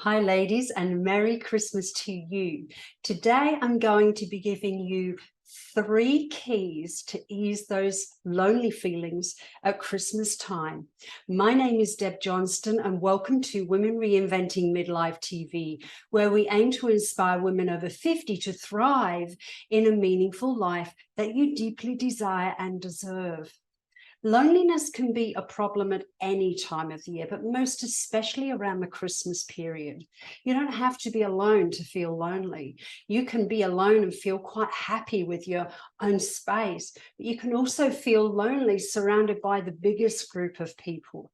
Hi, ladies, and Merry Christmas to you. Today, I'm going to be giving you 3 keys to ease those lonely feelings at Christmas time. My name is Deb Johnston, and welcome to Women Reinventing Midlife TV, where we aim to inspire women over 50 to thrive in a meaningful life that you deeply desire and deserve. Loneliness can be a problem at any time of the year, but most especially around the Christmas period. You don't have to be alone to feel lonely. You can be alone and feel quite happy with your own space, but you can also feel lonely surrounded by the biggest group of people.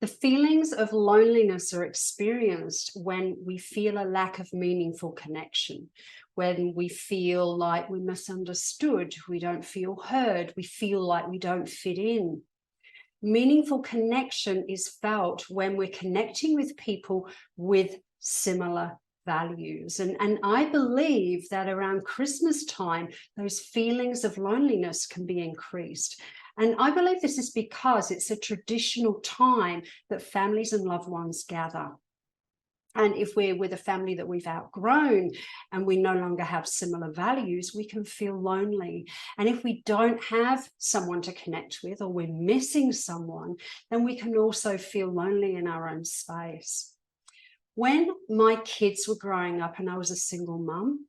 The feelings of loneliness are experienced when we feel a lack of meaningful connection, when we feel like we're misunderstood, we don't feel heard, we feel like we don't fit in. Meaningful connection is felt when we're connecting with people with similar values. And I believe that around Christmas time, those feelings of loneliness can be increased. And I believe this is because it's a traditional time that families and loved ones gather. And if we're with a family that we've outgrown and we no longer have similar values, we can feel lonely. And if we don't have someone to connect with, or we're missing someone, then we can also feel lonely in our own space. When my kids were growing up and I was a single mum,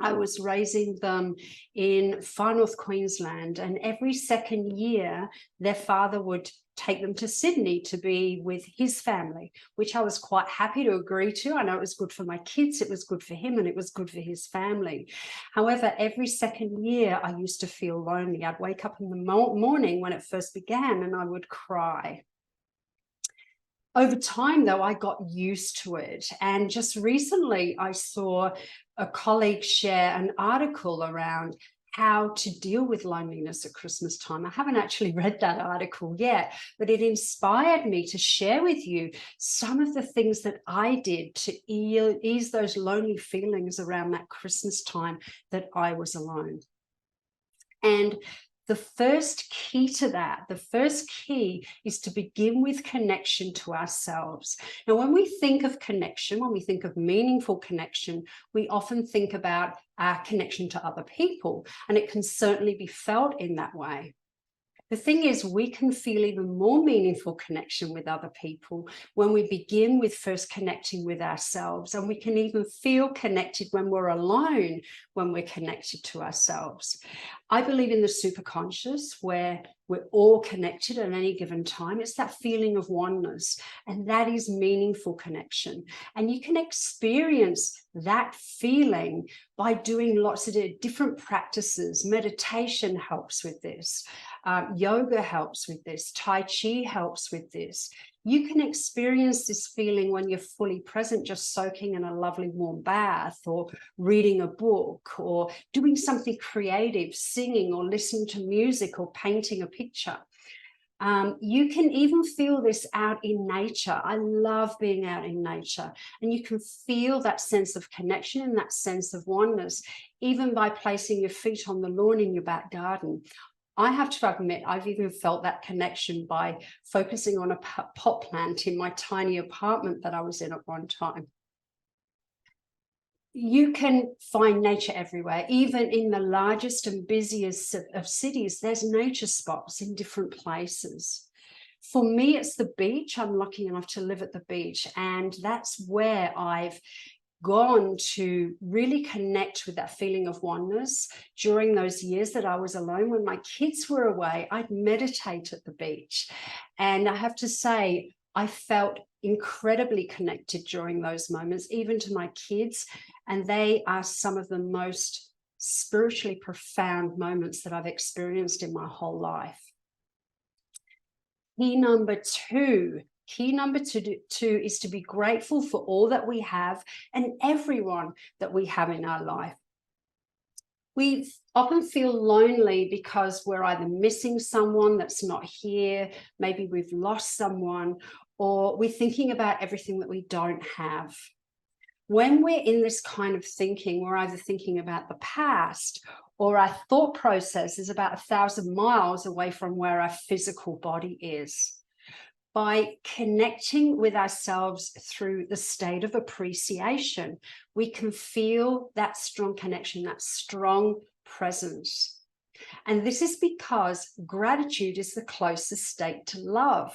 I was raising them in far north Queensland, and every second year their father would take them to Sydney to be with his family, which I was quite happy to agree to. I know it was good for my kids, it was good for him, and it was good for his family. However, every second year I used to feel lonely. I'd wake up in the morning when it first began and I would cry. Over time, though, I got used to it. And just recently, I saw a colleague share an article around how to deal with loneliness at Christmas time. I haven't actually read that article yet, but it inspired me to share with you some of the things that I did to ease those lonely feelings around that Christmas time that I was alone. And the first key to that, the first key is to begin with connection to ourselves. Now, when we think of connection, when we think of meaningful connection, we often think about our connection to other people, and it can certainly be felt in that way. The thing is, we can feel even more meaningful connection with other people when we begin with first connecting with ourselves, and we can even feel connected when we're alone, when we're connected to ourselves. I believe in the superconscious, where we're all connected at any given time. It's that feeling of oneness, and that is meaningful connection. And you can experience that feeling by doing lots of different practices. Meditation helps with this. Yoga helps with this. Tai Chi helps with this. You can experience this feeling when you're fully present, just soaking in a lovely warm bath, or reading a book, or doing something creative, singing or listening to music, or painting a picture. You can even feel this out in nature. I love being out in nature, and you can feel that sense of connection and that sense of oneness, even by placing your feet on the lawn in your back garden. I have to admit, I've even felt that connection by focusing on a pot plant in my tiny apartment that I was in at one time. You can find nature everywhere. Even in the largest and busiest of cities, there's nature spots in different places. For me, it's the beach. I'm lucky enough to live at the beach, and that's where I've gone to really connect with that feeling of oneness. During those years that I was alone, when my kids were away, I'd meditate at the beach. And I have to say, I felt incredibly connected during those moments, even to my kids. And they are some of the most spiritually profound moments that I've experienced in my whole life. Key number two is to be grateful for all that we have and everyone that we have in our life. We often feel lonely because we're either missing someone that's not here, maybe we've lost someone, or we're thinking about everything that we don't have. When we're in this kind of thinking, we're either thinking about the past, or our thought process is about 1,000 miles away from where our physical body is. by connecting with ourselves through the state of appreciation, we can feel that strong connection, that strong presence. And this is because gratitude is the closest state to love.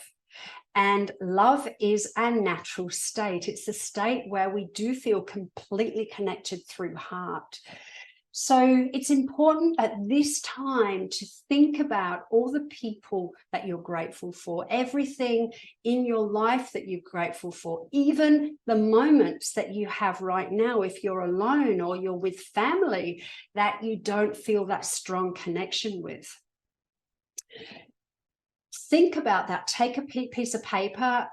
And love is our natural state. It's the state where we do feel completely connected through heart. So it's important at this time to think about all the people that you're grateful for, everything in your life that you're grateful for, even the moments that you have right now, if you're alone or you're with family that you don't feel that strong connection with. Think about that. Take a piece of paper,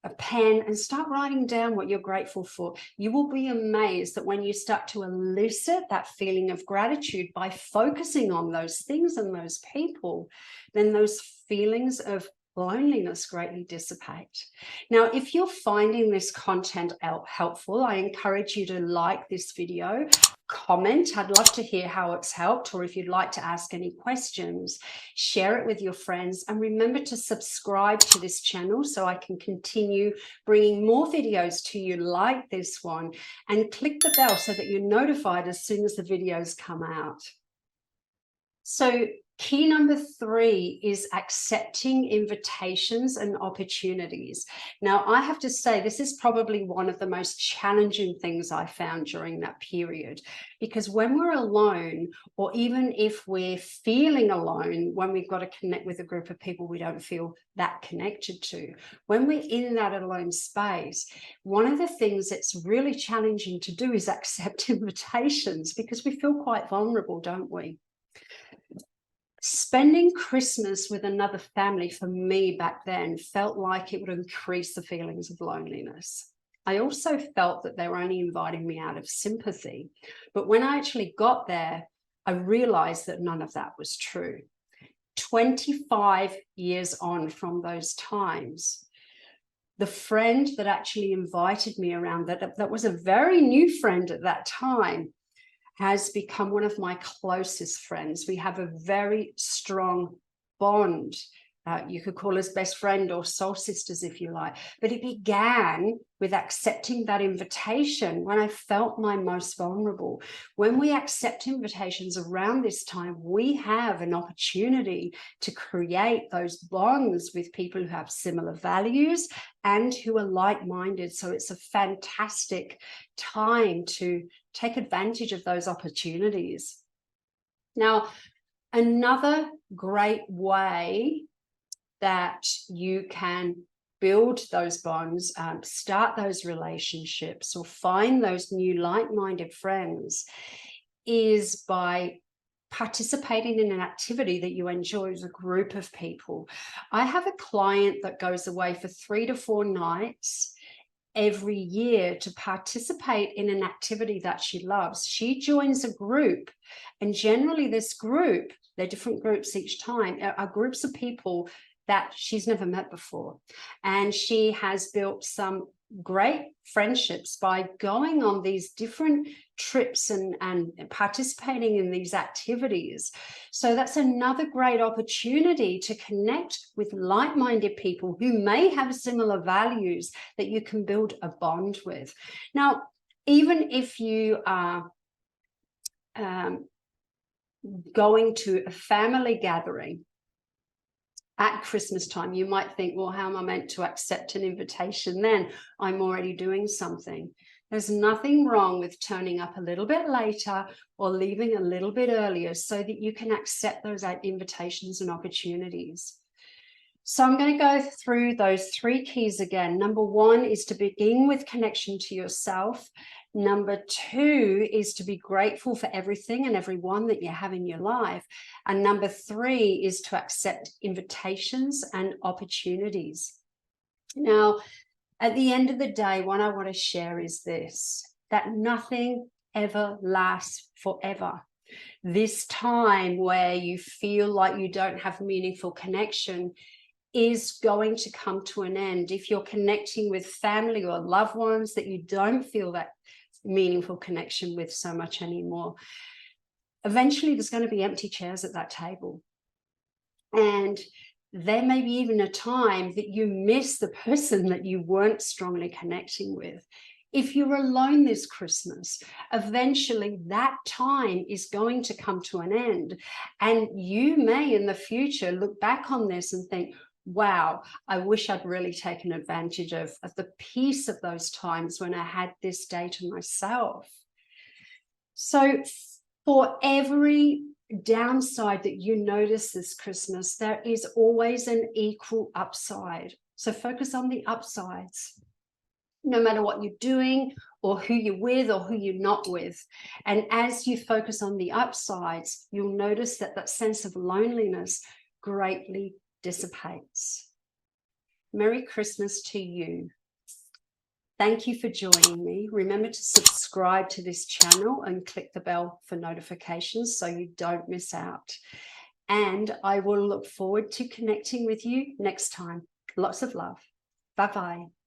a pen, and start writing down what you're grateful for. You will be amazed that when you start to elicit that feeling of gratitude by focusing on those things and those people, then those feelings of loneliness greatly dissipate. Now, if you're finding this content helpful, I encourage you to like this video, comment. I'd love to hear how it's helped, or if you'd like to ask any questions, share it with your friends, and remember to subscribe to this channel so I can continue bringing more videos to you like this one, and click the bell so that you're notified as soon as the videos come out. So key number 3 is accepting invitations and opportunities. Now, I have to say, this is probably one of the most challenging things I found during that period, because when we're alone, or even if we're feeling alone, when we've got to connect with a group of people we don't feel that connected to, when we're in that alone space, one of the things that's really challenging to do is accept invitations, because we feel quite vulnerable, don't we? Spending Christmas with another family for me back then felt like it would increase the feelings of loneliness. I also felt that they were only inviting me out of sympathy. But when I actually got there, I realized that none of that was true. 25 years on from those times, the friend that actually invited me around, that was a very new friend at that time, has become one of my closest friends. We have a very strong bond. You could call us best friend or soul sisters if you like. But it began with accepting that invitation when I felt my most vulnerable. When we accept invitations around this time, we have an opportunity to create those bonds with people who have similar values and who are like-minded. So it's a fantastic time to take advantage of those opportunities. Now, another great way that you can build those bonds, start those relationships, or find those new like-minded friends is by participating in an activity that you enjoy as a group of people. I have a client that goes away for 3 to 4 nights every year to participate in an activity that she loves. She joins a group, and generally this group, they're different groups each time, are groups of people that she's never met before. And she has built some great friendships by going on these different trips and participating in these activities. So that's another great opportunity to connect with like-minded people who may have similar values that you can build a bond with. Now, even if you are going to a family gathering at Christmas time, you might think, well, how am I meant to accept an invitation then? I'm already doing something. There's nothing wrong with turning up a little bit later or leaving a little bit earlier so that you can accept those invitations and opportunities. So I'm going to go through those 3 keys again. Number 1 is to begin with connection to yourself. Number 2 is to be grateful for everything and everyone that you have in your life. And number 3 is to accept invitations and opportunities. Now, at the end of the day, what I want to share is this, that nothing ever lasts forever. This time where you feel like you don't have meaningful connection is going to come to an end. If you're connecting with family or loved ones that you don't feel that meaningful connection with so much anymore, eventually there's going to be empty chairs at that table. And There may be even a time that you miss the person that you weren't strongly connecting with. If you're alone this Christmas, eventually that time is going to come to an end. And you may in the future look back on this and think, wow, I wish I'd really taken advantage of the peace of those times when I had this day to myself. So for every downside that you notice this Christmas, there is always an equal upside. So focus on the upsides, no matter what you're doing or who you're with or who you're not with. And as you focus on the upsides, you'll notice that that sense of loneliness greatly dissipates. Merry Christmas to you. Thank you for joining me. Remember to subscribe to this channel and click the bell for notifications so you don't miss out. And I will look forward to connecting with you next time. Lots of love. Bye-bye.